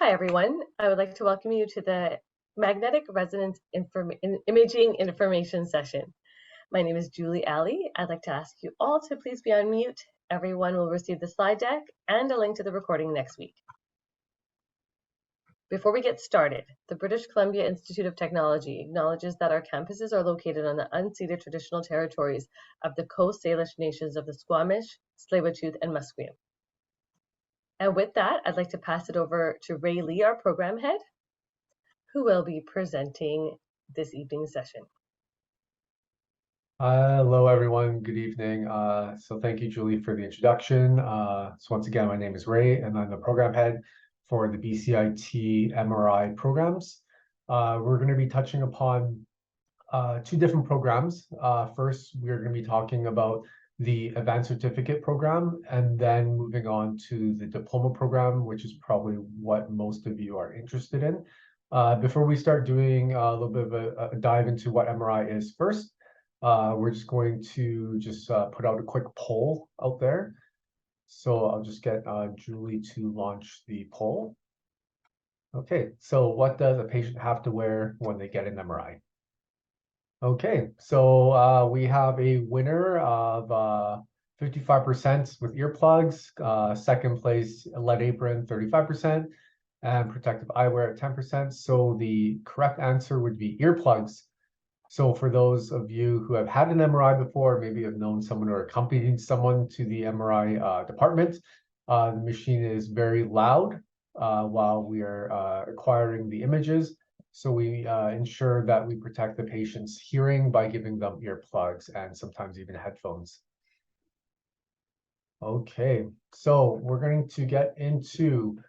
Hi, everyone. I would like to welcome you to the Magnetic Resonance Imaging Information Session. My name is Julie Alley. I'd like to ask you all to please be on mute. Everyone will receive the slide deck and a link to the recording next week. Before we get started, the British Columbia Institute of Technology acknowledges that our campuses are located on the unceded traditional territories of the Coast Salish nations of the Squamish, Tsleil-Waututh, and Musqueam. And with that, I'd like to pass it over to Ray Lee, our program head, who will be presenting this evening's session. Hello, everyone. Good evening. So thank you, Julie, for the introduction. So once again, my name is Ray, and I'm the program head for the BCIT MRI programs. We're going to be touching upon two different programs. First, we're going to be talking about the Advanced Certificate program, and then moving on to the Diploma program, which is probably what most of you are interested in. Before we start doing a little bit of a dive into what MRI is first, we're just going to put out a quick poll out there. So I'll just get Julie to launch the poll. Okay, so what does a patient have to wear when they get an MRI? Okay, so we have a winner of 55% with earplugs, second place lead apron 35%, and protective eyewear at 10%. So the correct answer would be earplugs. So for those of you who have had an MRI before, maybe have known someone or accompanied someone to the MRI department, the machine is very loud while we are acquiring the images. So we ensure that we protect the patient's hearing by giving them earplugs and sometimes even headphones. Okay, so we're going to get into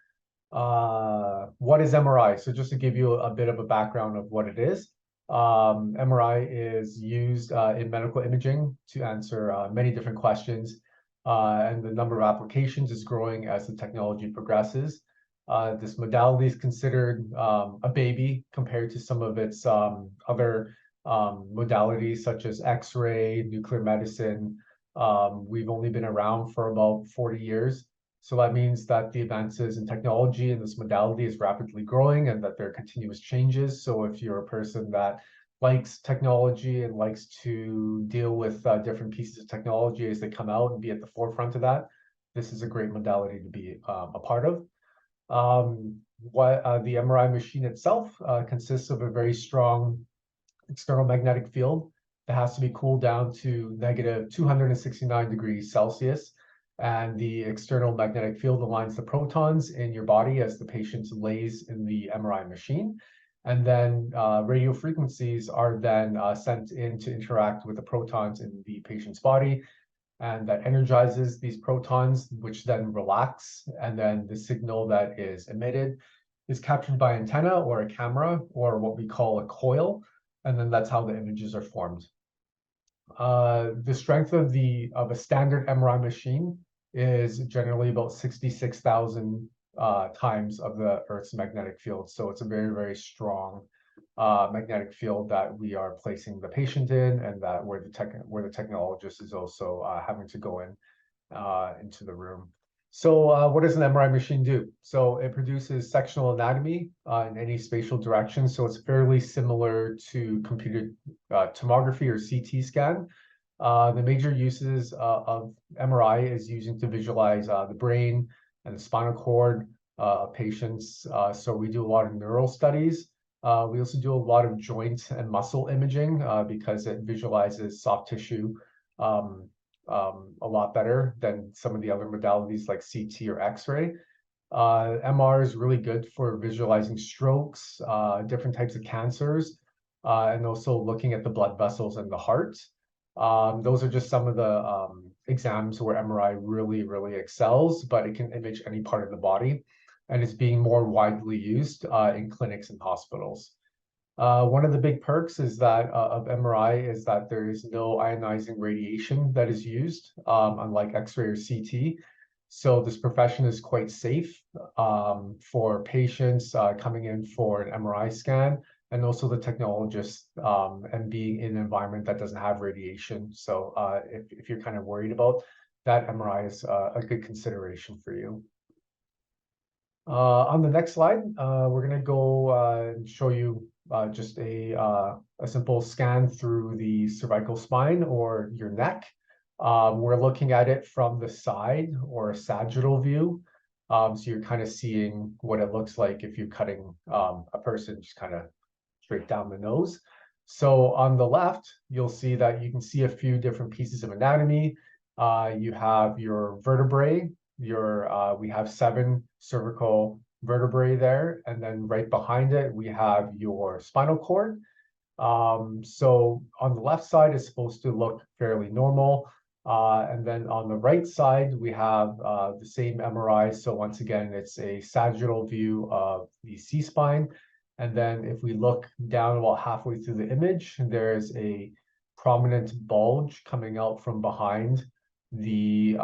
what is MRI. So just to give you a bit of a background of what it is. MRI is used in medical imaging to answer many different questions, and the number of applications is growing as the technology progresses. This modality is considered a baby compared to some of its other modalities, such as X-ray, nuclear medicine. We've only been around for about 40 years. So that means that the advances in technology in this modality is rapidly growing and that there are continuous changes. So if you're a person that likes technology and likes to deal with different pieces of technology as they come out and be at the forefront of that, this is a great modality to be a part of. The MRI machine itself consists of a very strong external magnetic field that has to be cooled down to negative 269 degrees Celsius. And the external magnetic field aligns the protons in your body as the patient lays in the MRI machine. And then radio frequencies are then sent in to interact with the protons in the patient's body. And that energizes these protons, which then relax. And then the signal that is emitted is captured by antenna or a camera or what we call a coil. And then that's how the images are formed. The strength of a standard MRI machine is generally about 66,000 times of the Earth's magnetic field. So it's a very, very strong magnetic field that we are placing the patient in, and that where the technologist is also having to go into the room. So what does an MRI machine do? So it produces sectional anatomy in any spatial direction. So it's fairly similar to computed tomography or CT scan. The major uses of MRI is using to visualize the brain and the spinal cord of patients. So we do a lot of neural studies. We also do a lot of joint and muscle imaging because it visualizes soft tissue a lot better than some of the other modalities like CT or X-ray. MR is really good for visualizing strokes, different types of cancers, and also looking at the blood vessels and the heart. Those are just some of the exams where MRI really, really excels, but it can image any part of the body, and it's being more widely used in clinics and hospitals. One of the big perks is that of MRI is that there is no ionizing radiation that is used, unlike X-ray or CT. So this profession is quite safe for patients coming in for an MRI scan, and also the technologist and being in an environment that doesn't have radiation. So if you're kind of worried about that, MRI is a good consideration for you. On the next slide, we're going to go and show you just a simple scan through the cervical spine or your neck. We're looking at it from the side or a sagittal view. So you're kind of seeing what it looks like if you're cutting a person just kind of straight down the nose. So on the left, you'll see that you can see a few different pieces of anatomy. You have your vertebrae. We have 7 cervical vertebrae there, and then right behind it we have your spinal cord. So on the left side is supposed to look fairly normal, and then on the right side we have the same MRI. So once again, it's a sagittal view of the C-spine, and then if we look down about halfway through the image, there's a prominent bulge coming out from behind the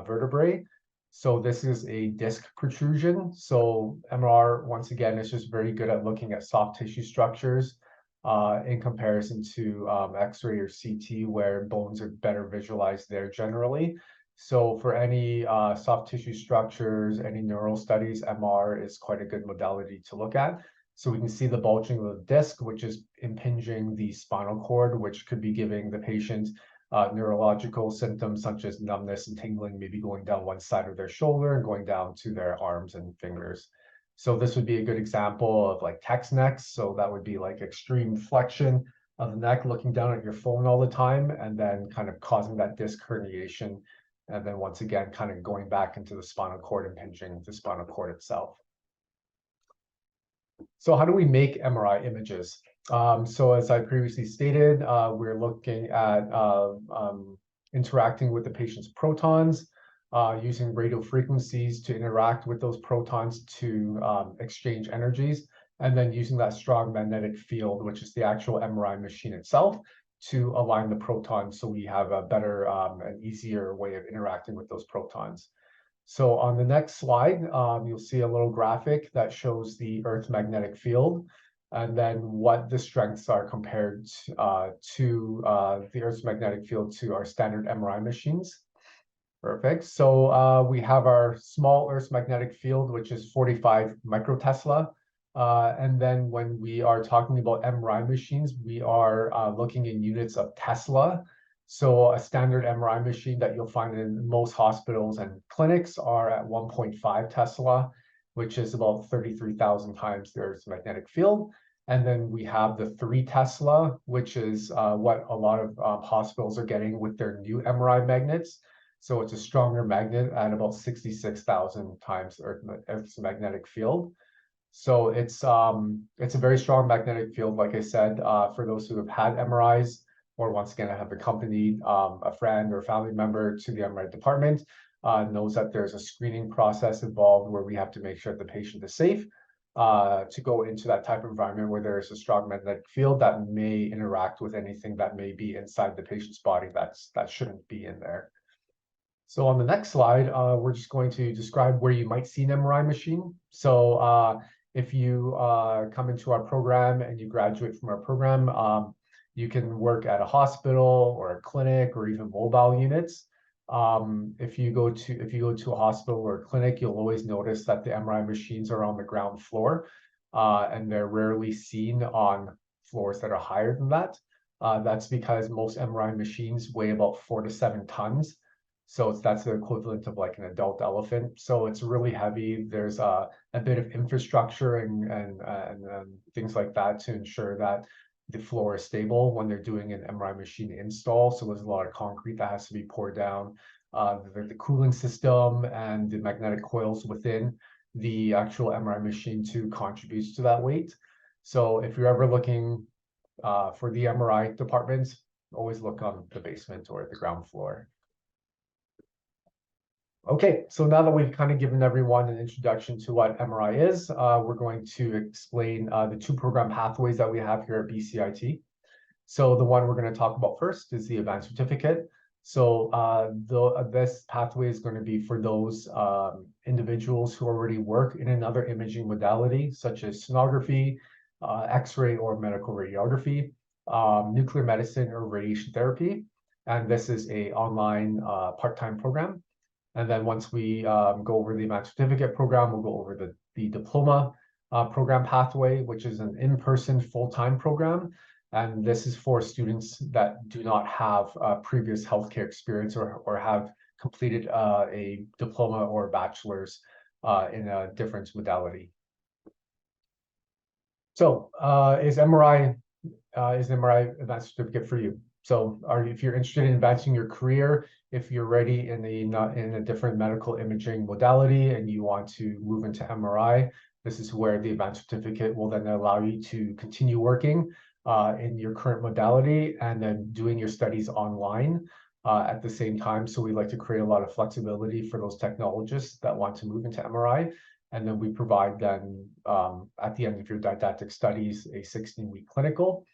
vertebrae. So this is a disc protrusion. So MR, once again, is just very good at looking at soft tissue structures in comparison to X-ray or CT, where bones are better visualized there generally. So for any soft tissue structures, any neural studies, MR is quite a good modality to look at. So we can see the bulging of the disc, which is impinging the spinal cord, which could be giving the patient neurological symptoms such as numbness and tingling, maybe going down one side of their shoulder and going down to their arms and fingers. So this would be a good example of like text necks. So that would be like extreme flexion of the neck, looking down at your phone all the time, and then kind of causing that disc herniation. And then once again, kind of going back into the spinal cord, impinging the spinal cord itself. So how do we make MRI images? So as I previously stated, we're looking at interacting with the patient's protons, using radio frequencies to interact with those protons to exchange energies, and then using that strong magnetic field, which is the actual MRI machine itself, to align the protons so we have a better and easier way of interacting with those protons. So on the next slide, you'll see a little graphic that shows the Earth's magnetic field, and then what the strengths are compared to the Earth's magnetic field to our standard MRI machines. Perfect. So we have our small Earth's magnetic field, which is 45 microtesla. And then when we are talking about MRI machines, we are looking in units of Tesla. So a standard MRI machine that you'll find in most hospitals and clinics are at 1.5 Tesla, which is about 33,000 times the Earth's magnetic field. And then we have the 3 Tesla, which is what a lot of hospitals are getting with their new MRI magnets. So it's a stronger magnet at about 66,000 times Earth's magnetic field. So it's a very strong magnetic field, like I said, for those who have had MRIs, or once again, have accompanied a friend or family member to the MRI department, knows that there's a screening process involved where we have to make sure the patient is safe to go into that type of environment where there's a strong magnetic field that may interact with anything that may be inside the patient's body that shouldn't be in there. So on the next slide, we're just going to describe where you might see an MRI machine. So if you come into our program and you graduate from our program, you can work at a hospital or a clinic or even mobile units. If you go to a hospital or a clinic, you'll always notice that the MRI machines are on the ground floor, and they're rarely seen on floors that are higher than that. That's because most MRI machines weigh about 4 to 7 tons. So that's the equivalent of like an adult elephant. So it's really heavy. There's a bit of infrastructure and things like that to ensure that the floor is stable when they're doing an MRI machine install. So there's a lot of concrete that has to be poured down. The cooling system and the magnetic coils within the actual MRI machine too contributes to that weight. So if you're ever looking for the MRI departments, always look on the basement or the ground floor. Okay, so now that we've kind of given everyone an introduction to what MRI is, we're going to explain the 2 program pathways that we have here at BCIT. So the one we're going to talk about first is the advanced certificate. So this pathway is going to be for those individuals who already work in another imaging modality, such as sonography, X-ray or medical radiography, nuclear medicine or radiation therapy. And this is an online part-time program. And then once we go over the advanced certificate program, we'll go over the diploma program pathway, which is an in-person full-time program. And this is for students that do not have previous healthcare experience or have completed a diploma or a bachelor's in a different modality. So is MRI advanced certificate for you? So if you're interested in advancing your career, if you're ready in a different medical imaging modality and you want to move into MRI, this is where the advanced certificate will then allow you to continue working in your current modality and then doing your studies online at the same time. So we like to create a lot of flexibility for those technologists that want to move into MRI. And then we provide then at the end of your didactic studies, a 16-week clinical.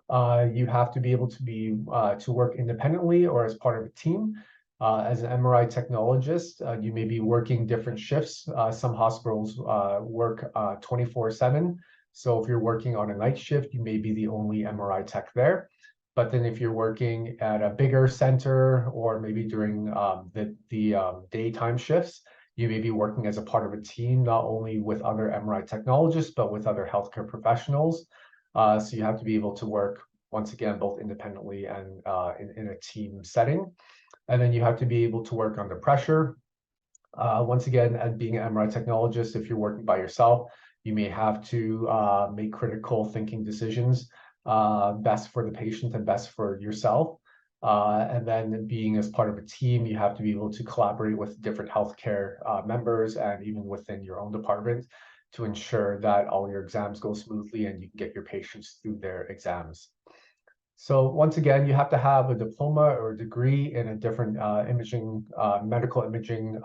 You have to be able to work independently or as part of a team. As an MRI technologist, you may be working different shifts. Some hospitals work 24/7. So if you're working on a night shift, you may be the only MRI tech there. But then if you're working at a bigger center or maybe during the daytime shifts, you may be working as a part of a team, not only with other MRI technologists, but with other healthcare professionals. So you have to be able to work, once again, both independently and in a team setting. And then you have to be able to work under pressure. Once again, as being an MRI technologist, if you're working by yourself, you may have to make critical thinking decisions, best for the patient and best for yourself. And then being as part of a team, you have to be able to collaborate with different healthcare members and even within your own department to ensure that all your exams go smoothly and you can get your patients through their exams. So once again, you have to have a diploma or a degree in a different medical imaging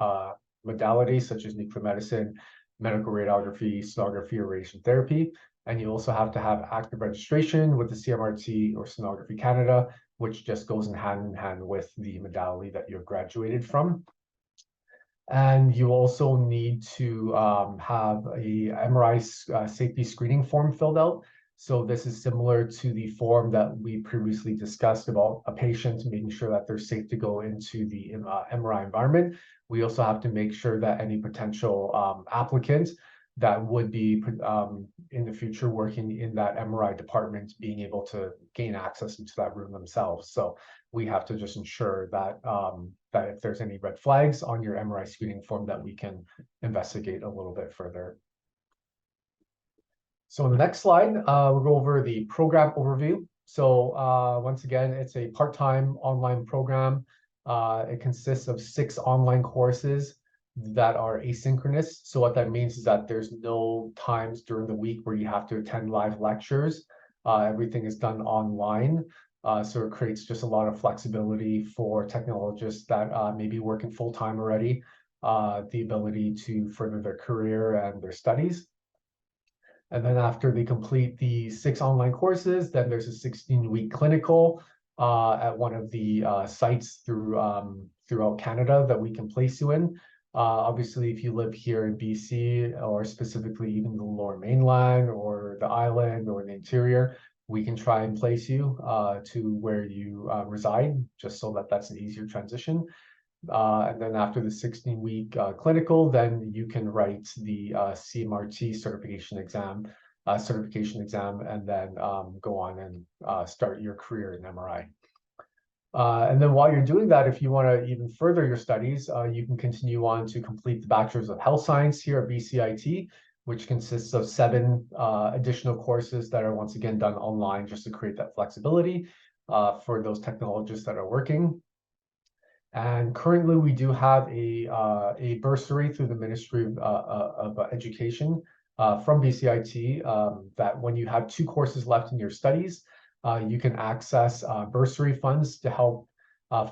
modality, such as nuclear medicine, medical radiography, sonography, or radiation therapy. And you also have to have active registration with the CMRT or Sonography Canada, which just goes hand in hand with the modality that you've graduated from. And you also need to have a MRI safety screening form filled out. So this is similar to the form that we previously discussed about a patient making sure that they're safe to go into the MRI environment. We also have to make sure that any potential applicants that would be in the future working in that MRI department being able to gain access into that room themselves. So we have to just ensure that that if there's any red flags on your MRI screening form that we can investigate a little bit further. So in the next slide, we'll go over the program overview. So once again, it's a part-time online program. It consists of 6 online courses that are asynchronous. So what that means is that there's no times during the week where you have to attend live lectures. Everything is done online. So it creates just a lot of flexibility for technologists that may be working full-time already, the ability to further their career and their studies. And then after they complete the 6 online courses, then there's a 16-week clinical at one of the sites throughout Canada that we can place you in. Obviously, if you live here in BC or specifically even the Lower Mainland or the island or the interior, we can try and place you to where you reside, just so that that's an easier transition. And then after the 16-week clinical, then you can write the CMRT certification exam, and then go on and start your career in MRI. And then while you're doing that, if you want to even further your studies, you can continue on to complete the Bachelor's of Health Science here at BCIT, which consists of 7 additional courses that are once again done online just to create that flexibility for those technologists that are working. And currently, we do have a bursary through the Ministry of Education from BCIT that when you have 2 courses left in your studies, you can access bursary funds to help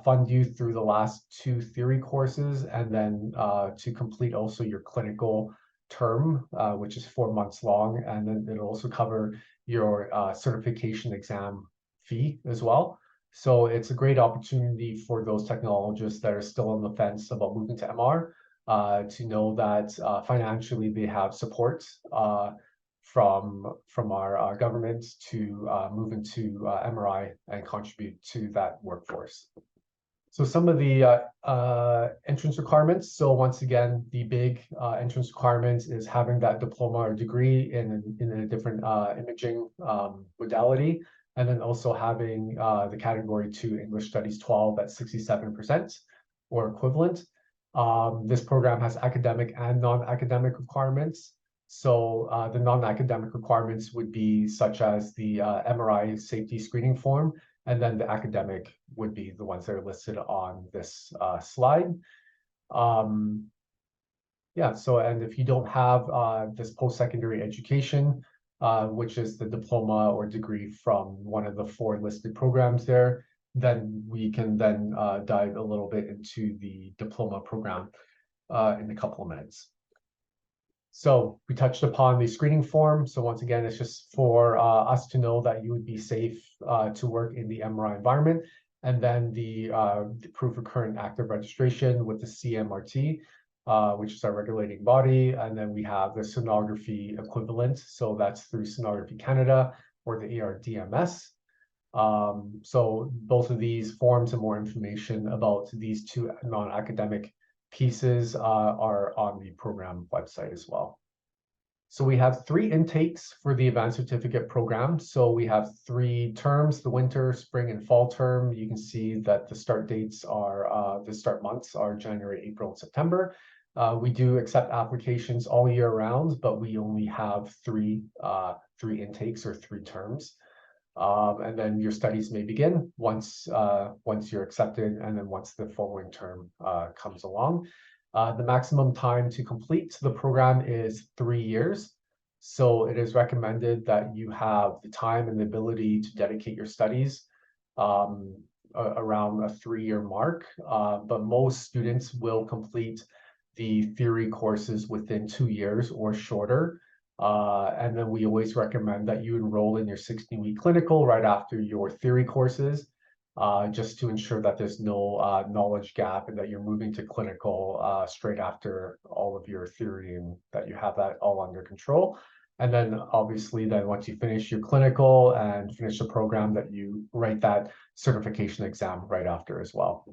fund you through the last 2 theory courses, and then to complete also your clinical term, which is 4 months long, and then it'll also cover your certification exam fee as well. So it's a great opportunity for those technologists that are still on the fence about moving to MR to know that financially they have support from our government to move into MRI and contribute to that workforce. So some of the entrance requirements. So once again, the big entrance requirements is having that diploma or degree in a different imaging modality, and then also having the category 2 English Studies 12 at 67% or equivalent. This program has academic and non-academic requirements. So the non-academic requirements would be such as the MRI safety screening form, and then the academic would be the ones that are listed on this slide. Yeah, so and if you don't have this post-secondary education, which is the diploma or degree from one of the 4 listed programs there, then we can then dive a little bit into the diploma program in a couple of minutes. So we touched upon the screening form. So once again, it's just for us to know that you would be safe to work in the MRI environment. And then the proof of current active registration with the CMRT, which is our regulating body. And then we have the sonography equivalent. So that's through Sonography Canada or the ARDMS. So both of these forms and more information about these 2 non-academic pieces are on the program website as well. So we have 3 intakes for the advanced certificate program. So we have 3 terms, the winter, spring, and fall term. You can see that the start dates are, the start months are January, April, and September. We do accept applications all year round, but we only have 3 intakes or 3 terms. And then your studies may begin once you're accepted, and then once the following term comes along. The maximum time to complete the program is 3 years. So it is recommended that you have the time and the ability to dedicate your studies around a 3-year mark. But most students will complete the theory courses within 2 years or shorter. And then we always recommend that you enroll in your 16-week clinical right after your theory courses, just to ensure that there's no knowledge gap and that you're moving to clinical straight after all of your theory and that you have that all under control. And then obviously then once you finish your clinical and finish the program, that you write that certification exam right after as well.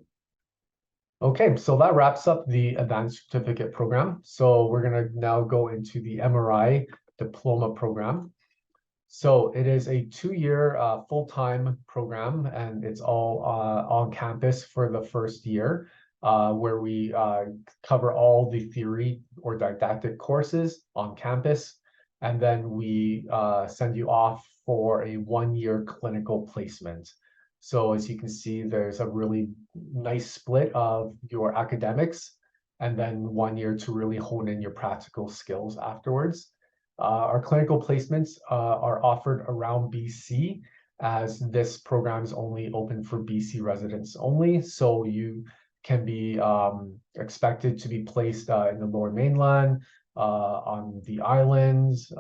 Okay, so that wraps up the advanced certificate program. So we're going to now go into the MRI diploma program. So it is a 2-year full-time program, and it's all on campus for the first year, where we cover all the theory or didactic courses on campus. And then we send you off for a 1-year clinical placement. So as you can see, there's a really nice split of your academics and then 1 year to really hone in your practical skills afterwards. Our clinical placements are offered around BC, as this program is only open for BC residents only. So you can be expected to be placed in the Lower Mainland, on the islands,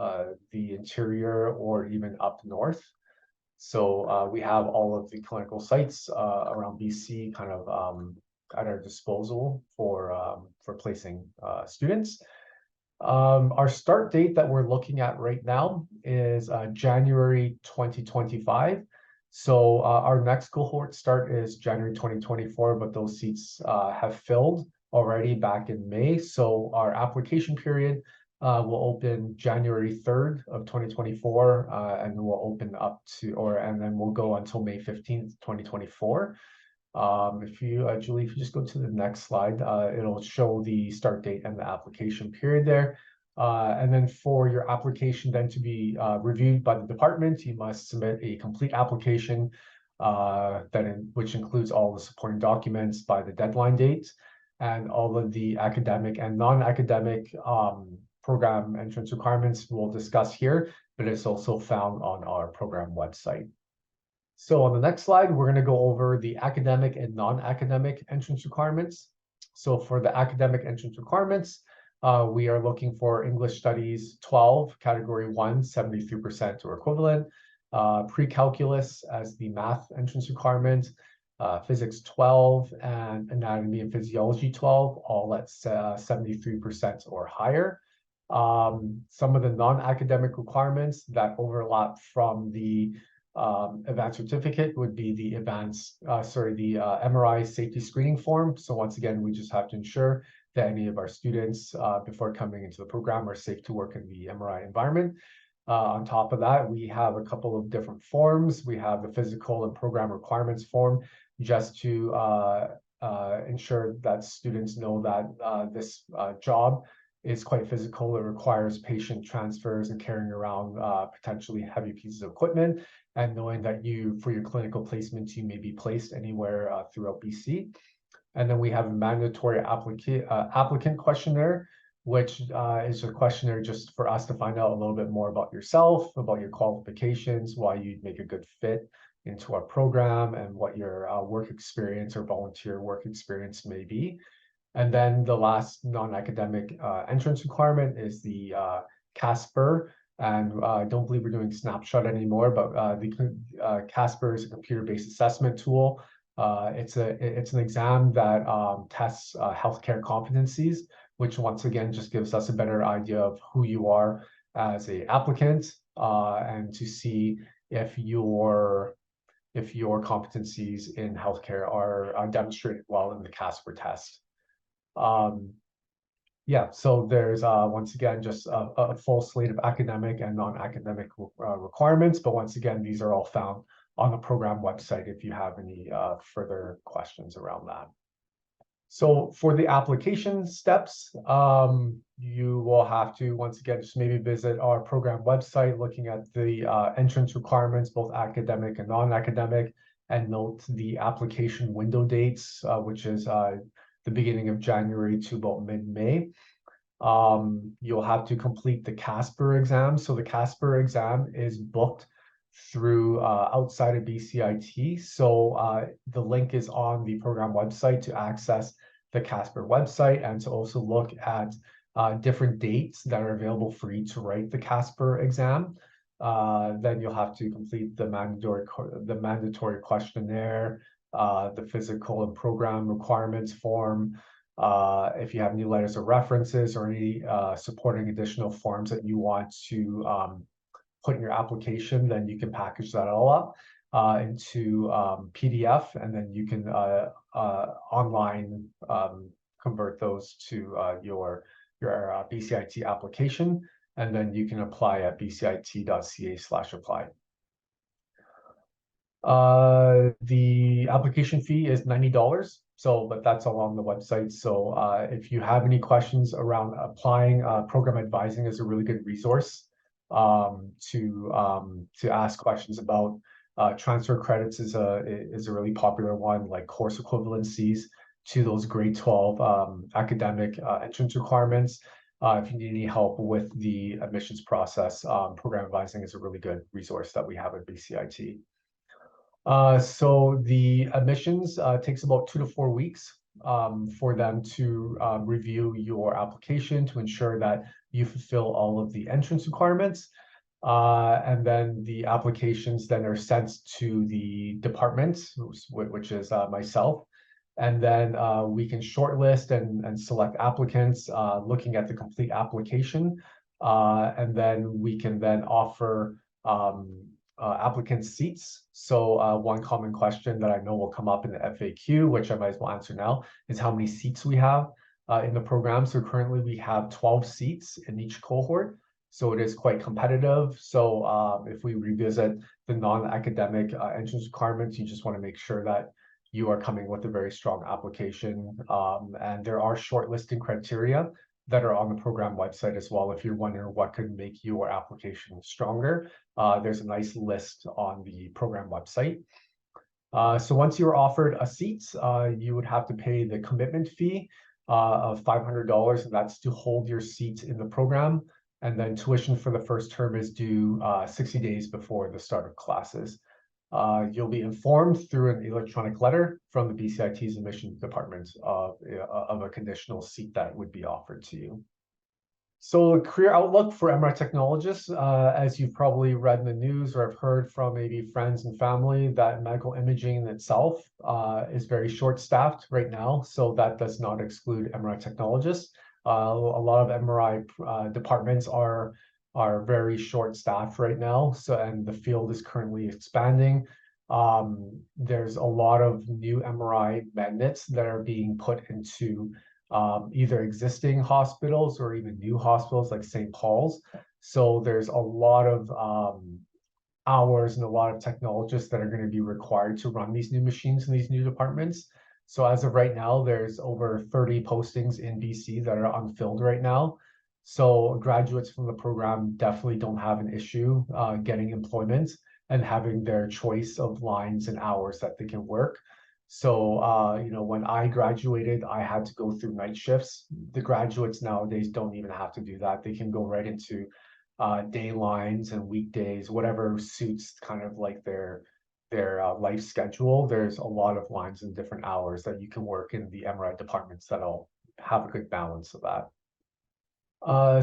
the interior, or even up north. So we have all of the clinical sites around BC kind of at our disposal for placing students. Our start date that we're looking at right now is January 2025. So our next cohort start is January 2024, but those seats have filled already back in May. So our application period will open January 3rd of 2024, and we'll open up to, and then we'll go until May 15th, 2024. If you, Julie, if you just go to the next slide, it'll show the start date and the application period there. And then for your application then to be reviewed by the department, you must submit a complete application which includes all the supporting documents by the deadline date, and all of the academic and non-academic program entrance requirements we'll discuss here, but it's also found on our program website. So on the next slide, we're going to go over the academic and non-academic entrance requirements. So for the academic entrance requirements, we are looking for English Studies 12, Category 1, 73% or equivalent, pre-calculus as the math entrance requirement, Physics 12, and Anatomy and Physiology 12, all at 73% or higher. Some of the non-academic requirements that overlap from the advanced certificate would be the MRI safety screening form. So once again, we just have to ensure that any of our students before coming into the program are safe to work in the MRI environment. On top of that, we have a couple of different forms. We have the physical and program requirements form, just to ensure that students know that this job is quite physical. It requires patient transfers and carrying around potentially heavy pieces of equipment, and knowing that for your clinical placement, you may be placed anywhere throughout BC. And then we have a mandatory applicant questionnaire, which is a questionnaire just for us to find out a little bit more about yourself, about your qualifications, why you'd make a good fit into our program, and what your work experience or volunteer work experience may be. And then the last non-academic entrance requirement is the CASPER. And I don't believe we're doing Snapshot anymore, but the CASPER is a computer-based assessment tool. It's an exam that tests healthcare competencies, which once again just gives us a better idea of who you are as an applicant, and to see if your competencies in healthcare are demonstrated well in the CASPER test. Yeah, so there's once again just a full slate of academic and non-academic requirements, but once again, these are all found on the program website if you have any further questions around that. So for the application steps, you will have to, once again, just maybe visit our program website, looking at the entrance requirements, both academic and non-academic, and note the application window dates, which is the beginning of January to about mid-May. You'll have to complete the CASPER exam. So the CASPER exam is booked through outside of BCIT. So the link is on the program website to access the CASPER website, and to also look at different dates that are available for you to write the CASPER exam. Then you'll have to complete the mandatory questionnaire, the physical and program requirements form. If you have any letters of references or any supporting additional forms that you want to put in your application, then you can package that all up into PDF, and then you can online convert those to your BCIT application, and then you can apply at bcit.ca/apply. The application fee is $90. But that's all on the website. So if you have any questions around applying, Program Advising is a really good resource to ask questions about. Transfer credits is a really popular one, like course equivalencies to those grade 12 academic entrance requirements. If you need any help with the admissions process, Program Advising is a really good resource that we have at BCIT. So the admissions takes about 2 to 4 weeks for them to review your application to ensure that you fulfill all of the entrance requirements. And then the applications then are sent to the department, which is myself. And then we can shortlist and select applicants looking at the complete application. And then we can then offer applicant seats. So one common question that I know will come up in the FAQ, which I might as well answer now, is how many seats we have in the program. So currently we have 12 seats in each cohort. So it is quite competitive. So if we revisit the non-academic entrance requirements, you just want to make sure that you are coming with a very strong application. And there are shortlisting criteria that are on the program website as well. If you're wondering what could make your application stronger, there's a nice list on the program website. So once you're offered a seat, you would have to pay the commitment fee of $500, and that's to hold your seat in the program. And then tuition for the first term is due 60 days before the start of classes. You'll be informed through an electronic letter from the BCIT's admissions department of a conditional seat that would be offered to you. So the career outlook for MRI technologists, as you've probably read in the news or have heard from maybe friends and family, that medical imaging itself is very short-staffed right now. So that does not exclude MRI technologists. A lot of MRI departments are are very short-staffed right now. So, and the field is currently expanding. There's a lot of new MRI magnets that are being put into either existing hospitals or even new hospitals like St. Paul's. So there's a lot of hours and a lot of technologists that are going to be required to run these new machines in these new departments. So as of right now, there's over 30 postings in BC that are unfilled right now. So graduates from the program definitely don't have an issue getting employment and having their choice of lines and hours that they can work. So, you know, when I graduated, I had to go through night shifts. The graduates nowadays don't even have to do that. They can go right into day lines and weekdays, whatever suits kind of like their life schedule. There's a lot of lines and different hours that you can work in the MRI departments that'll have a good balance of that.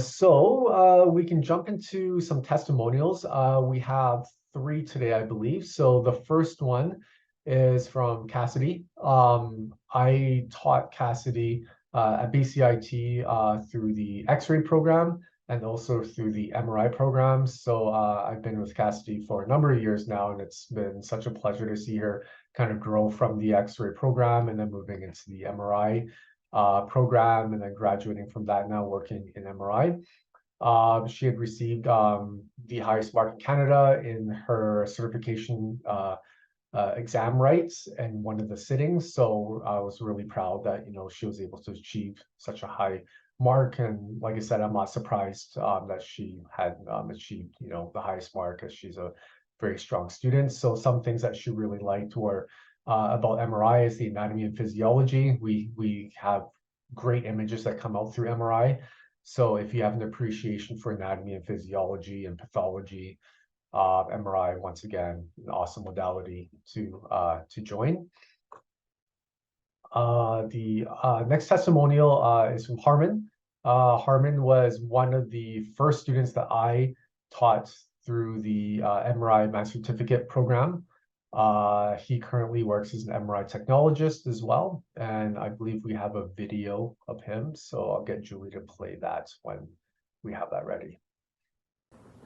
So we can jump into some testimonials. We have 3 today, I believe. So the first one is from Cassidy. I taught Cassidy at BCIT through the X-ray program and also through the MRI program. So I've been with Cassidy for a number of years now, and it's been such a pleasure to see her kind of grow from the X-ray program and then moving into the MRI program, and then graduating from that, now working in MRI. She had received the highest mark in Canada in her certification exam rights in one of the sittings. So I was really proud that, you know, she was able to achieve such a high mark. And like I said, I'm not surprised that she had achieved, you know, the highest mark, as she's a very strong student. So some things that she really liked were about MRI is the anatomy and physiology. We have great images that come out through MRI. So if you have an appreciation for anatomy and physiology and pathology, MRI, once again, an awesome modality to join. The next testimonial is from Harmon. Harmon was one of the first students that I taught through the MRI Master Certificate program. He currently works as an MRI technologist as well, and I believe we have a video of him, so I'll get Julie to play that when we have that ready.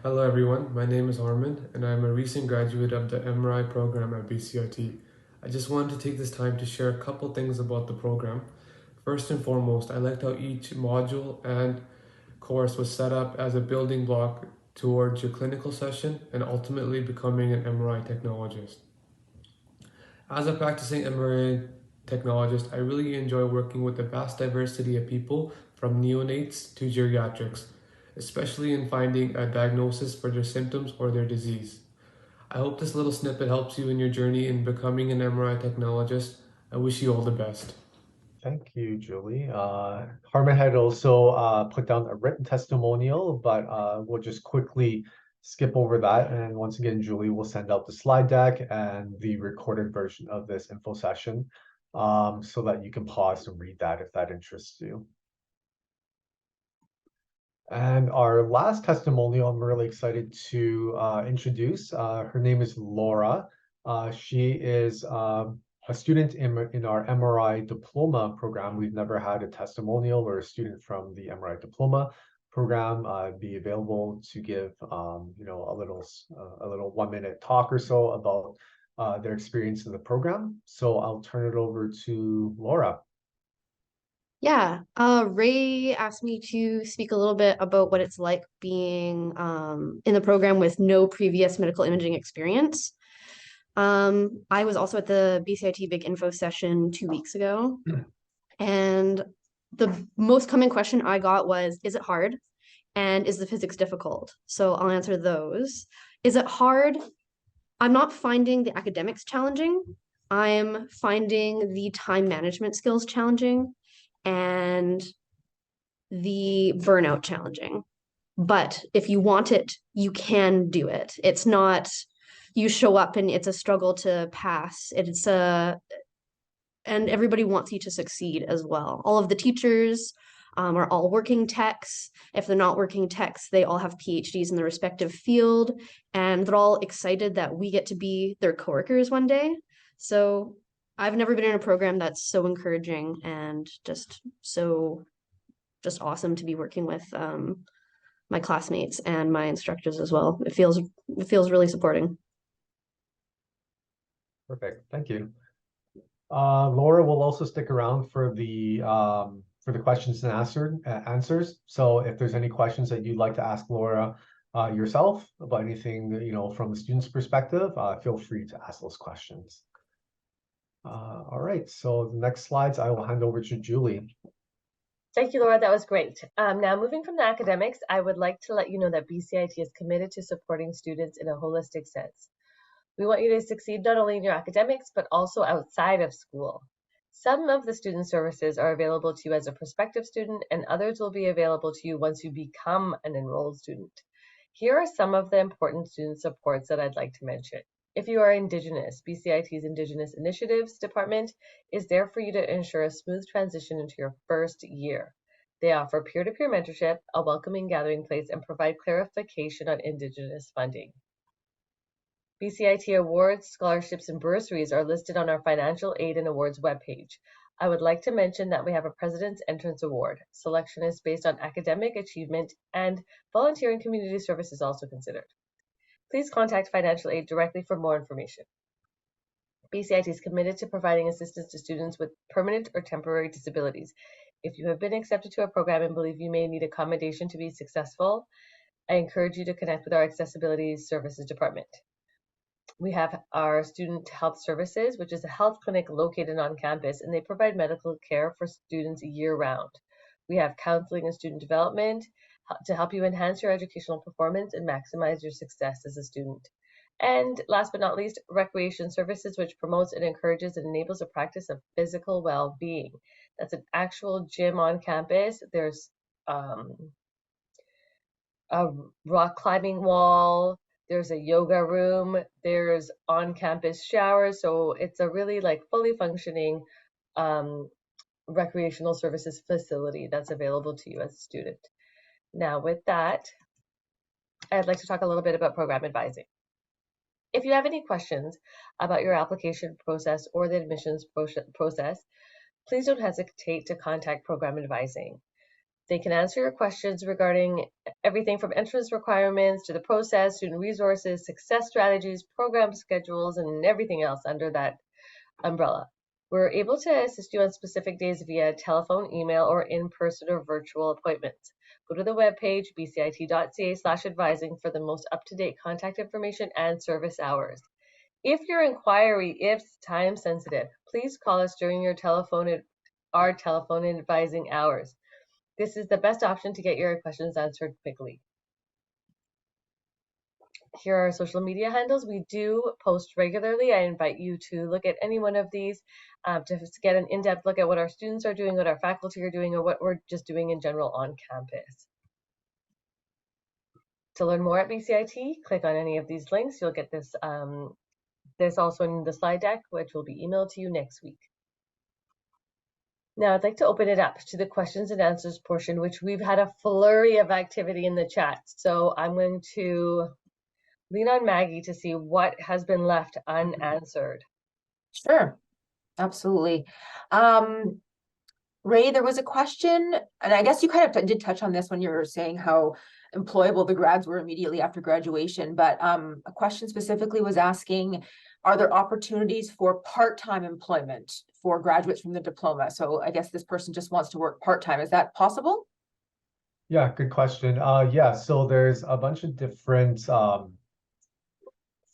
Hello everyone, my name is Armin and I'm a recent graduate of the MRI program at BCIT. I just wanted to take this time to share a couple things about the program. First and foremost, I liked how each module and course was set up as a building block towards your clinical session and ultimately becoming an MRI technologist. As a practicing MRI technologist, I really enjoy working with a vast diversity of people from neonates to geriatrics, especially in finding a diagnosis for their symptoms or their disease. I hope this little snippet helps you in your journey in becoming an MRI technologist. I wish you all the best. Thank you, Julie. Harmon had also put down a written testimonial, but we'll just quickly skip over that. And once again, Julie will send out the slide deck and the recorded version of this info session so that you can pause and read that if that interests you. And our last testimonial, I'm really excited to introduce. Her name is Laura. She is a student in our MRI diploma program. We've never had a testimonial or a student from the MRI diploma program be available to give you know, a little 1-minute talk or so about their experience in the program. So I'll turn it over to Laura. Yeah, Ray asked me to speak a little bit about what it's like being in the program with no previous medical imaging experience. I was also at the BCIT Big Info session 2 weeks ago, and the most common question I got was, is it hard? And is the physics difficult? So I'll answer those. Is it hard? I'm not finding the academics challenging. I'm finding the time management skills challenging and the burnout challenging. But if you want it, you can do it. It's not you show up and it's a struggle to pass. And everybody wants you to succeed as well. All of the teachers are all working techs. If they're not working techs, they all have PhDs in their respective field, and they're all excited that we get to be their coworkers one day. So I've never been in a program that's so encouraging and just awesome to be working with my classmates and my instructors as well. It feels really supporting. Perfect. Thank you. Laura will also stick around for the questions and answers. So if there's any questions that you'd like to ask Laura yourself about anything, from the student's perspective, feel free to ask those questions. All right, so the next slides, I will hand over to Julie. Thank you, Laura. That was great. Now, moving from the academics, I would like to let you know that BCIT is committed to supporting students in a holistic sense. We want you to succeed not only in your academics, but also outside of school. Some of the student services are available to you as a prospective student, and others will be available to you once you become an enrolled student. Here are some of the important student supports that I'd like to mention. If you are Indigenous, BCIT's Indigenous Initiatives Department is there for you to ensure a smooth transition into your first year. They offer peer-to-peer mentorship, a welcoming gathering place, and provide clarification on Indigenous funding. BCIT awards, scholarships, and bursaries are listed on our Financial Aid and Awards webpage. I would like to mention that we have a President's Entrance Award. Selection is based on academic achievement, and volunteer and community service is also considered. Please contact Financial Aid directly for more information. BCIT is committed to providing assistance to students with permanent or temporary disabilities. If you have been accepted to a program and believe you may need accommodation to be successful, I encourage you to connect with our Accessibility Services Department. We have our Student Health Services, which is a health clinic located on campus, and they provide medical care for students year-round. We have counseling and student development to help you enhance your educational performance and maximize your success as a student. And last but not least, recreation services, which promotes and encourages and enables a practice of physical well-being. That's an actual gym on campus. There's a rock climbing wall. There's a yoga room. There's on-campus showers. So it's a really fully functioning recreational services facility that's available to you as a student. Now with that, I'd like to talk a little bit about program advising. If you have any questions about your application process or the admissions process, please don't hesitate to contact program advising. They can answer your questions regarding everything from entrance requirements to the process, student resources, success strategies, program schedules, and everything else under that umbrella. We're able to assist you on specific days via telephone, email, or in-person or virtual appointments. Go to the webpage, bcit.ca/advising for the most up-to-date contact information and service hours. If your inquiry is time sensitive, please call us during our telephone advising hours. This is the best option to get your questions answered quickly. Here are our social media handles. We do post regularly. I invite you to look at any one of these to get an in-depth look at what our students are doing, what our faculty are doing, or what we're just doing in general on campus. To learn more at BCIT, click on any of these links. You'll get this, this also in the slide deck, which will be emailed to you next week. Now I'd like to open it up to the questions and answers portion, which we've had a flurry of activity in the chat. So I'm going to lean on Maggie to see what has been left unanswered. Sure, absolutely. Ray, there was a question, and I guess you kind of did touch on this when you were saying how employable the grads were immediately after graduation, but a question specifically was asking, are there opportunities for part-time employment for graduates from the diploma? So I guess this person just wants to work part-time. Is that possible? Yeah, good question. Yeah, so there's a bunch of different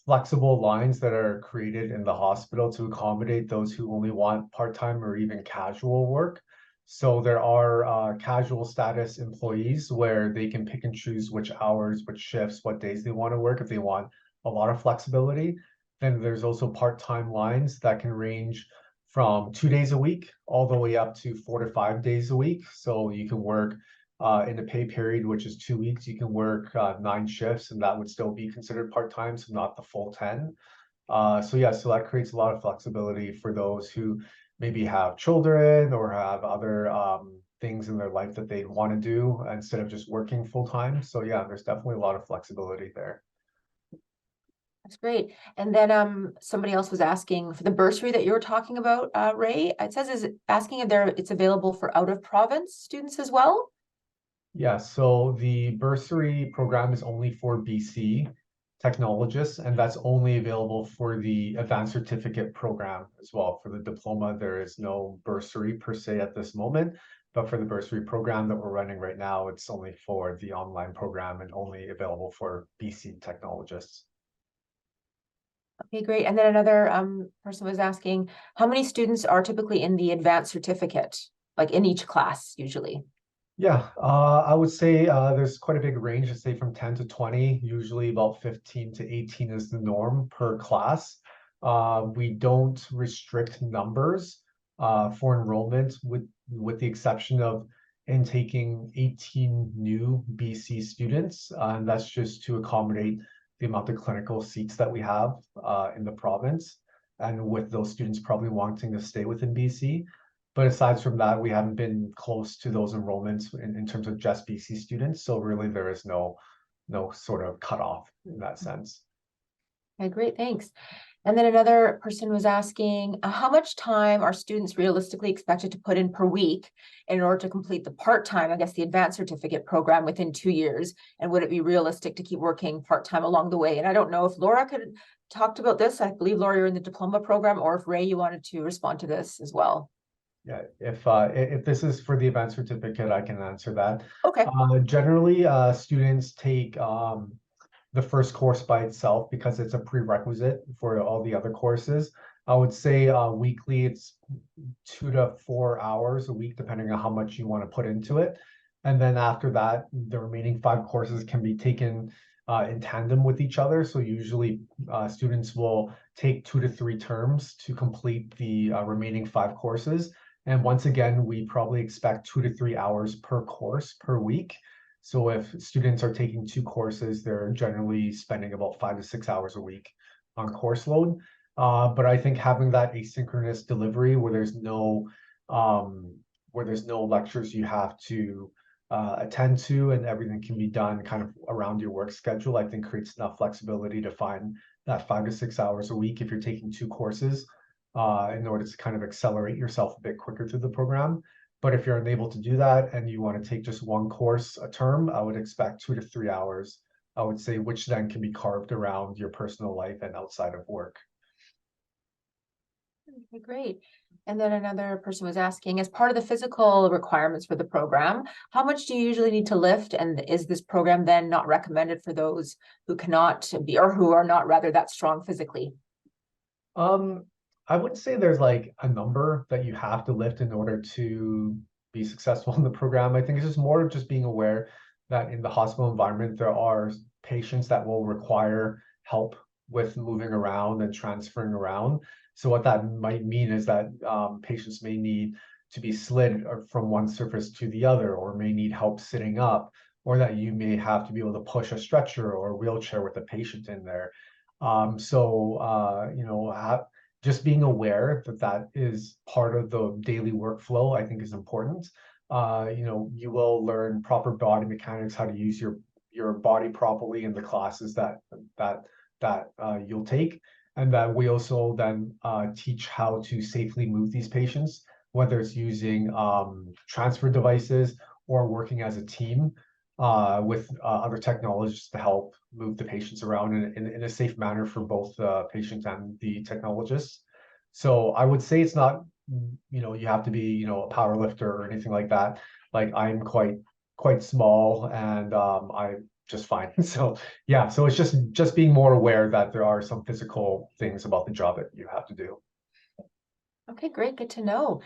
flexible lines that are created in the hospital to accommodate those who only want part-time or even casual work. So there are casual status employees where they can pick and choose which hours, which shifts, what days they want to work if they want a lot of flexibility. Then there's also part-time lines that can range from 2 days a week all the way up to 4 to 5 days a week. So you can work in the pay period, which is 2 weeks, you can work 9 shifts, and that would still be considered part-time, so not the full 10. So yeah, so that creates a lot of flexibility for those who maybe have children or have other things in their life that they want to do instead of just working full-time. So yeah, there's definitely a lot of flexibility there. That's great. And then somebody else was asking for the bursary that you were talking about, Ray. It says it's available for out of province students as well. Yeah, so the bursary program is only for BC technologists, and that's only available for the advanced certificate program as well. For the diploma, there is no bursary per se at this moment, but for the bursary program that we're running right now, it's only for the online program and only available for BC technologists. Okay, great. And then another person was asking, how many students are typically in the advanced certificate, like in each class usually? Yeah, I would say there's quite a big range, I'd say from 10 to 20, usually about 15 to 18 is the norm per class. We don't restrict numbers for enrollment with the exception of intaking 18 new BC students. And that's just to accommodate the amount of clinical seats that we have in the province. And with those students probably wanting to stay within BC. But aside from that, we haven't been close to those enrollments in terms of just BC students. So really there is no sort of cutoff in that sense. Okay, great, thanks. And then another person was asking, how much time are students realistically expected to put in per week in order to complete the part-time, I guess, the advanced certificate program within 2 years? And would it be realistic to keep working part-time along the way? And I don't know if Laura could talk about this. I believe, Laura, you're in the diploma program, or if Ray, you wanted to respond to this as well. Yeah, if this is for the advanced certificate, I can answer that. Okay. Generally, students take the first course by itself because it's a prerequisite for all the other courses. I would say weekly, it's 2 to 4 hours a week, depending on how much you want to put into it. And then after that, the remaining 5 courses can be taken in tandem with each other. So usually students will take 2 to 3 terms to complete the remaining 5 courses. And once again, we probably expect 2 to 3 hours per course per week. So if students are taking 2 courses, they're generally spending about 5 to 6 hours a week on course load. But I think having that asynchronous delivery where there's no lectures you have to attend to and everything can be done kind of around your work schedule, I think creates enough flexibility to find that 5 to 6 hours a week if you're taking 2 courses in order to kind of accelerate yourself a bit quicker through the program. But if you're unable to do that and you want to take just 1 course a term, I would expect 2 to 3 hours, I would say, which then can be carved around your personal life and outside of work. Okay, great. And then another person was asking, as part of the physical requirements for the program, how much do you usually need to lift? And is this program then not recommended for those who cannot be, or who are not rather that strong physically? I wouldn't say there's like a number that you have to lift in order to be successful in the program. I think it's just more of just being aware that in the hospital environment, there are patients that will require help with moving around and transferring around. So what that might mean is that patients may need to be slid from one surface to the other, or may need help sitting up, or that you may have to be able to push a stretcher or a wheelchair with a patient in there. Just being aware that that is part of the daily workflow, I think is important. You will learn proper body mechanics, how to use your body properly in the classes that you'll take. And that we also then teach how to safely move these patients, whether it's using transfer devices or working as a team with other technologists to help move the patients around in a safe manner for both the patient and the technologists. So I would say it's not, you have to be, a power lifter or anything like that. Like I'm quite small and I'm just fine. So yeah, so it's just being more aware that there are some physical things about the job that you have to do. Okay, great. Good to know.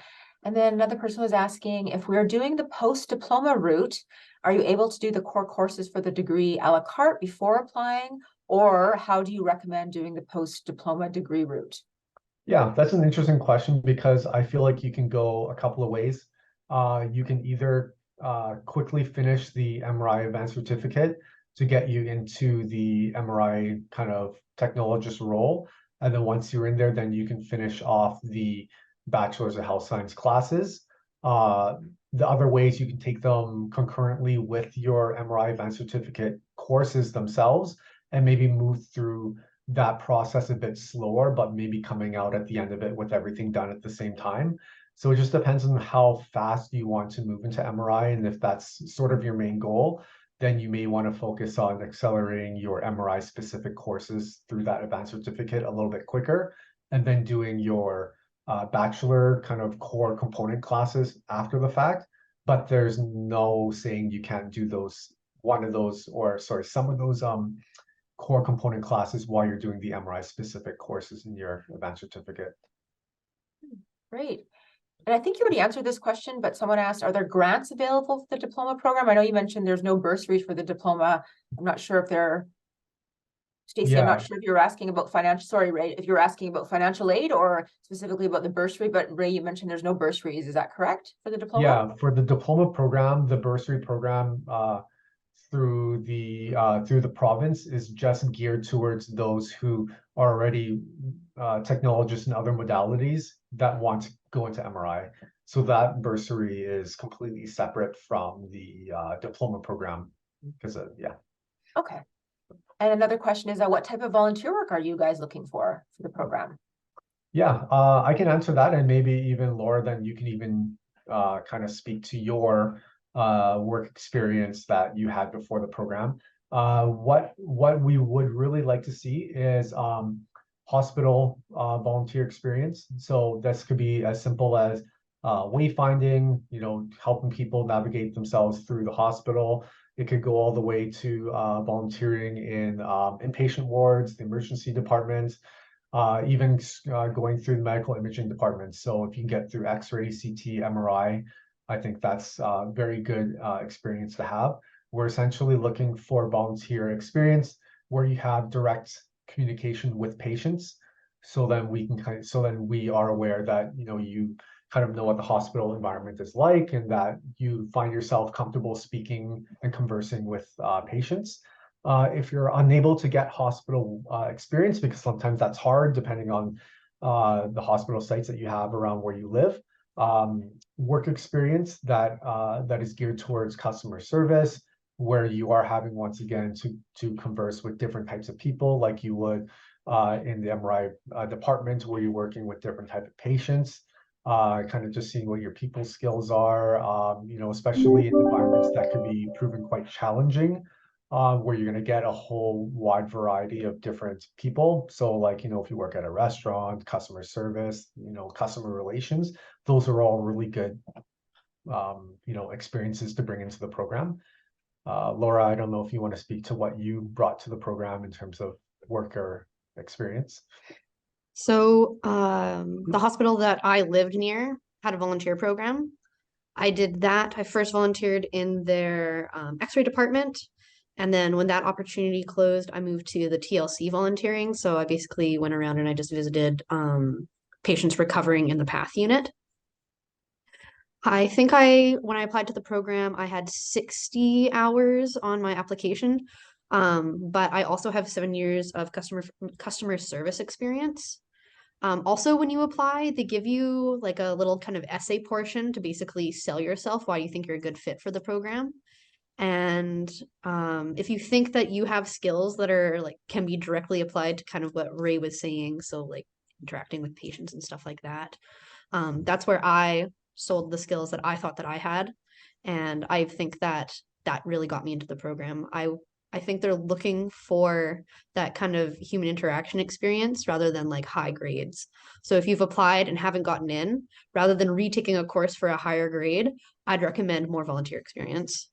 And then another person was asking, if we're doing the post-diploma route, are you able to do the core courses for the degree a la carte before applying? Or how do you recommend doing the post-diploma degree route? Yeah, that's an interesting question because I feel like you can go a couple of ways. You can either quickly finish the MRI advanced certificate to get you into the MRI kind of technologist role. And then once you're in there, then you can finish off the Bachelor's of Health Science classes. The other ways you can take them concurrently with your MRI advanced certificate courses themselves and maybe move through that process a bit slower, but maybe coming out at the end of it with everything done at the same time. So it just depends on how fast you want to move into MRI. And if that's sort of your main goal, then you may want to focus on accelerating your MRI specific courses through that advanced certificate a little bit quicker, and then doing your bachelor kind of core component classes after the fact. But there's no saying you can't do some of those core component classes while you're doing the MRI specific courses in your advanced certificate. Great. And I think you already answered this question, but someone asked, are there grants available for the diploma program? I know you mentioned there's no bursaries for the diploma. I'm not sure if they're, Stacey, I'm not sure if you're asking about Ray, if you're asking about financial aid or specifically about the bursary, but Ray, you mentioned there's no bursaries. Is that correct for the diploma? Yeah, for the diploma program, the bursary program through the province is just geared towards those who are already technologists in other modalities that want to go into MRI. So that bursary is completely separate from the diploma program because yeah. Okay. And another question is, what type of volunteer work are you guys looking for the program? Yeah, I can answer that, and maybe even Laura, then you can even kind of speak to your work experience that you had before the program. What we would really like to see is hospital volunteer experience. So this could be as simple as wayfinding, helping people navigate themselves through the hospital. It could go all the way to volunteering in inpatient wards, the emergency departments, even going through the medical imaging department. So if you can get through X-ray, CT, MRI, I think that's a very good experience to have. We're essentially looking for volunteer experience where you have direct communication with patients. So then we are aware that you kind of know what the hospital environment is like, and that you find yourself comfortable speaking and conversing with patients. If you're unable to get hospital experience, because sometimes that's hard depending on the hospital sites that you have around where you live, work experience that is geared towards customer service, where you are having, once again, to converse with different types of people like you would in the MRI department, where you're working with different type of patients. Kind of just seeing what your people skills are, especially in environments that could be proven quite challenging, where you're going to get a whole wide variety of different people. So like, if you work at a restaurant, customer service, customer relations, those are all really good, experiences to bring into the program. Laura, I don't know if you want to speak to what you brought to the program in terms of worker experience. So the hospital that I lived near had a volunteer program. I did that. I first volunteered in their X-ray department. And then when that opportunity closed, I moved to the TLC volunteering. So I basically went around and I just visited patients recovering in the PATH unit. I think when I applied to the program, I had 60 hours on my application. But I also have 7 years of customer service experience. Also, when you apply, they give you like a little kind of essay portion to basically sell yourself why you think you're a good fit for the program. And if you think that you have skills that are can be directly applied to kind of what Ray was saying, so like interacting with patients and stuff like that, that's where I sold the skills that I thought that I had. And I think that really got me into the program. I think they're looking for that kind of human interaction experience rather than like high grades. So if you've applied and haven't gotten in, rather than retaking a course for a higher grade, I'd recommend more volunteer experience.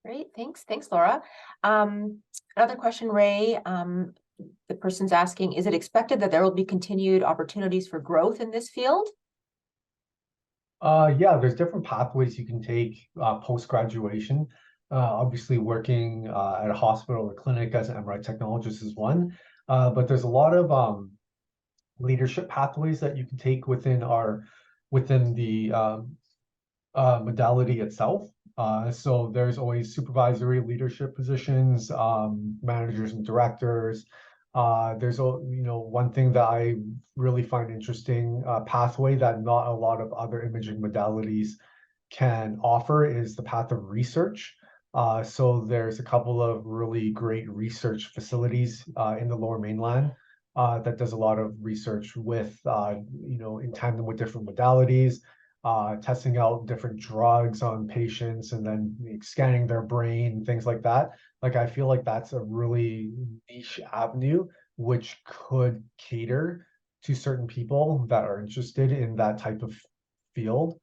Great, thanks, Laura. Another question, Ray. The person's asking, is it expected that there will be continued opportunities for growth in this field? Yeah, there's different pathways you can take post-graduation. Obviously, working at a hospital or clinic as an MRI technologist is one, but there's a lot of leadership pathways that you can take within the modality itself. So there's always supervisory leadership positions, managers and directors. There's one thing that I really find interesting, pathway that not a lot of other imaging modalities can offer, is the path of research. So there's a couple of really great research facilities in the Lower Mainland that does a lot of research with, in tandem with different modalities, testing out different drugs on patients and then scanning their brain, things like that. Like, I feel like that's a really niche avenue which could cater to certain people that are interested in that type of field.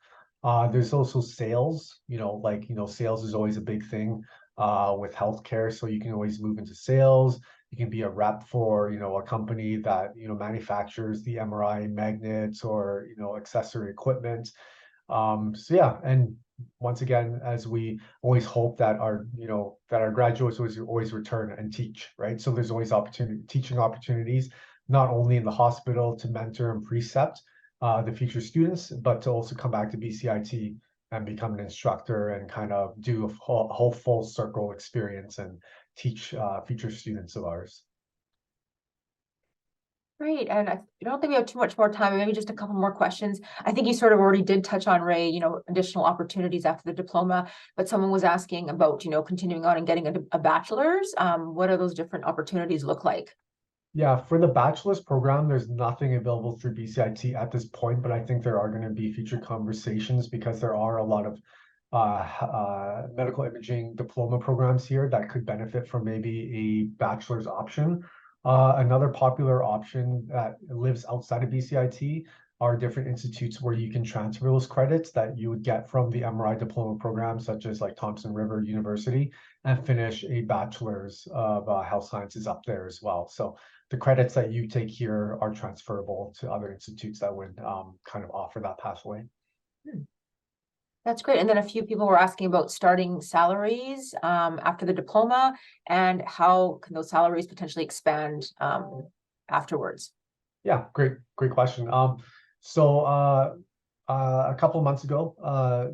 There's also sales, sales is always a big thing with healthcare. So you can always move into sales. You can be a rep for, a company that, manufactures the MRI magnets or, accessory equipment. So yeah, and once again, as we always hope that our graduates always return and teach, right? So there's always teaching opportunities, not only in the hospital to mentor and precept the future students, but to also come back to BCIT and become an instructor and kind of do a whole full circle experience and teach future students of ours. Great, and I don't think we have too much more time, maybe just a couple more questions. I think you sort of already did touch on, Ray, additional opportunities after the diploma, but someone was asking about, continuing on and getting a bachelor's. What are those different opportunities look like? Yeah, for the bachelor's program, there's nothing available through BCIT at this point, but I think there are going to be future conversations because there are a lot of medical imaging diploma programs here that could benefit from maybe a bachelor's option. Another popular option that lives outside of BCIT are different institutes where you can transfer those credits that you would get from the MRI diploma program, such as like Thompson River University, and finish a bachelor's of health sciences up there as well. So the credits that you take here are transferable to other institutes that would kind of offer that pathway. That's great. And then a few people were asking about starting salaries after the diploma and how can those salaries potentially expand afterwards? Yeah, great question. So a couple of months ago,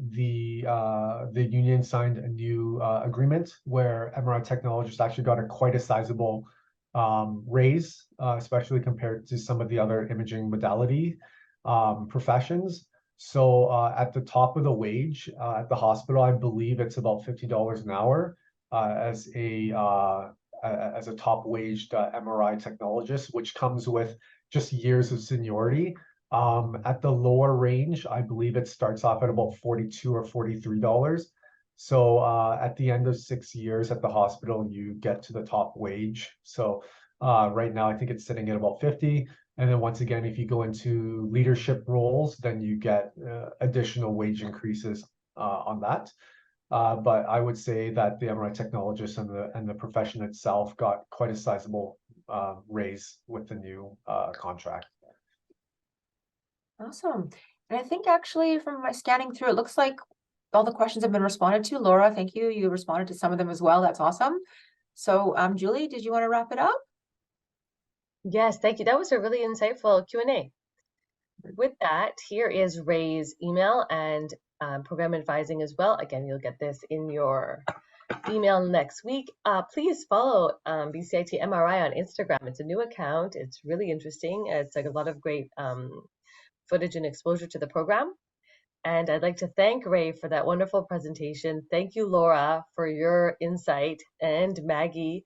the union signed a new agreement where MRI technologists actually got quite a sizable raise, especially compared to some of the other imaging modality professions. So at the top of the wage at the hospital, I believe it's about $50 an hour as a top waged MRI technologist, which comes with just years of seniority. At the lower range, I believe it starts off at about $42 or $43. So at the end of 6 years at the hospital, you get to the top wage. So right now, I think it's sitting at about 50. And then once again, if you go into leadership roles, then you get additional wage increases on that. But I would say that the MRI technologist and the profession itself got quite a sizable raise with the new contract. Awesome. And I think actually from my scanning through, it looks like all the questions have been responded to. Laura, thank you. You responded to some of them as well. That's awesome. So Julie, did you want to wrap it up? Yes, thank you. That was a really insightful Q&A. With that, here is Ray's email and program advising as well. Again, you'll get this in your email next week. Please follow BCIT MRI on Instagram. It's a new account. It's really interesting. It's like a lot of great footage and exposure to the program. And I'd like to thank Ray for that wonderful presentation. Thank you, Laura, for your insight, and Maggie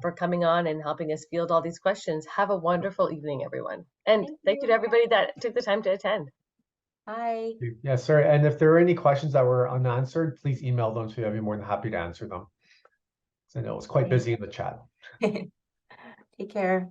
for coming on and helping us field all these questions. Have a wonderful evening, everyone. And thank you to everybody that took the time to attend. Bye. Yes, sir. And if there are any questions that were unanswered, please email them to me. I'd be more than happy to answer them. So I know it's quite busy in the chat. Take care.